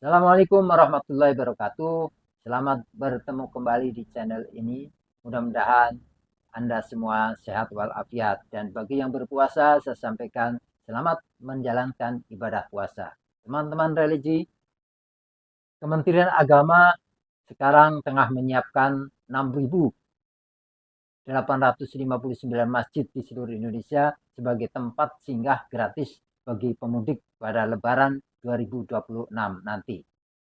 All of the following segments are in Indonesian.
Assalamualaikum warahmatullahi wabarakatuh. Selamat bertemu kembali di channel ini. Mudah-mudahan Anda semua sehat walafiat. Dan bagi yang berpuasa, saya sampaikan selamat menjalankan ibadah puasa. Teman-teman religi, Kementerian Agama sekarang tengah menyiapkan 6.859 masjid di seluruh Indonesia sebagai tempat singgah gratis bagi pemudik pada Lebaran 2026 nanti.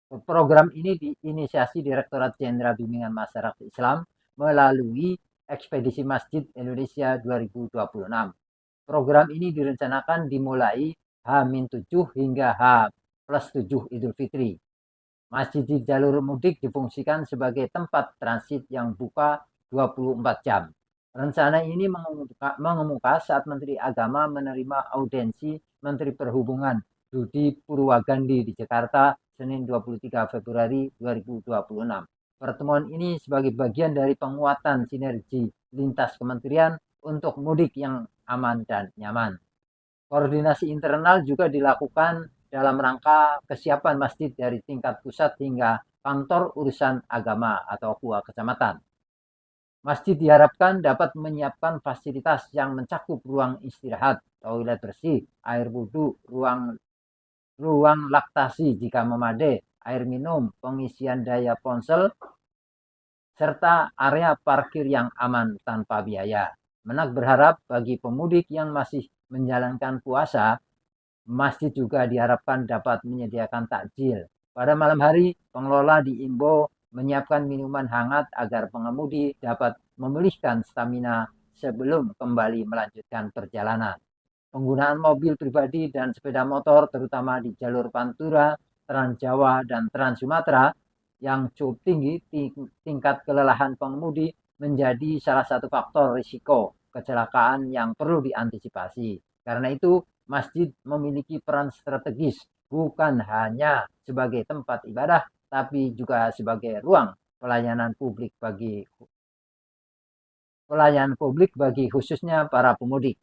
Program ini diinisiasi Direktorat Jenderal Bimbingan Masyarakat Islam melalui Ekspedisi Masjid Indonesia 2026. Program ini direncanakan dimulai H-7 hingga H+7 Idul Fitri. Masjid di jalur mudik difungsikan sebagai tempat transit yang buka 24 jam. Rencana ini mengemuka saat Menteri Agama menerima audensi Menteri Perhubungan Budi Purwagandi di Jakarta Senin 23 Februari 2026. Pertemuan ini sebagai bagian dari penguatan sinergi lintas kementerian untuk mudik yang aman dan nyaman. Koordinasi internal juga dilakukan dalam rangka kesiapan masjid dari tingkat pusat hingga kantor urusan agama atau KUA kecamatan. Masjid diharapkan dapat menyiapkan fasilitas yang mencakup ruang istirahat, toilet bersih, air wudhu, ruang laktasi jika memadai, air minum, pengisian daya ponsel, serta area parkir yang aman tanpa biaya. Menak berharap bagi pemudik yang masih menjalankan puasa, masjid juga diharapkan dapat menyediakan takjil. Pada malam hari, pengelola diimbau menyiapkan minuman hangat agar pengemudi dapat memulihkan stamina sebelum kembali melanjutkan perjalanan. Penggunaan mobil pribadi dan sepeda motor terutama di jalur Pantura, Trans Jawa, dan Trans Sumatera yang cukup tinggi, tingkat kelelahan pengemudi menjadi salah satu faktor risiko kecelakaan yang perlu diantisipasi. Karena itu, masjid memiliki peran strategis bukan hanya sebagai tempat ibadah, tapi juga sebagai ruang pelayanan publik bagi khususnya para pemudik.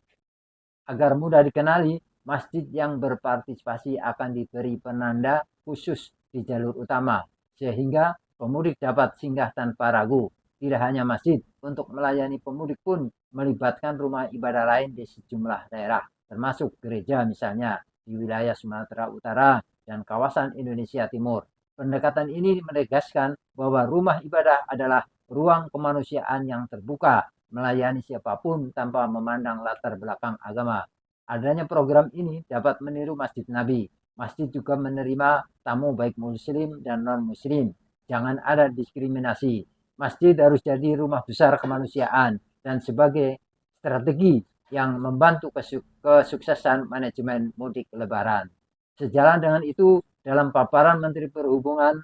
Agar mudah dikenali, masjid yang berpartisipasi akan diberi penanda khusus di jalur utama, sehingga pemudik dapat singgah tanpa ragu. Tidak hanya masjid, untuk melayani pemudik pun melibatkan rumah ibadah lain di sejumlah daerah, termasuk gereja misalnya di wilayah Sumatera Utara dan kawasan Indonesia Timur. Pendekatan ini menegaskan bahwa rumah ibadah adalah ruang kemanusiaan yang terbuka, melayani siapapun tanpa memandang latar belakang agama. Adanya program ini dapat meniru Masjid Nabi. Masjid juga menerima tamu baik muslim dan non-muslim. Jangan ada diskriminasi. Masjid harus jadi rumah besar kemanusiaan dan sebagai strategi yang membantu kesuksesan manajemen mudik Lebaran. Sejalan dengan itu, dalam paparan Menteri Perhubungan,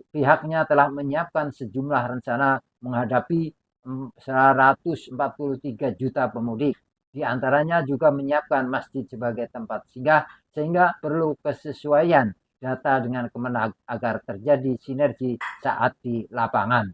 pihaknya telah menyiapkan sejumlah rencana menghadapi 143 juta pemudik. Di antaranya juga menyiapkan masjid sebagai tempat singgah, sehingga perlu kesesuaian data dengan Kemenag agar terjadi sinergi saat di lapangan.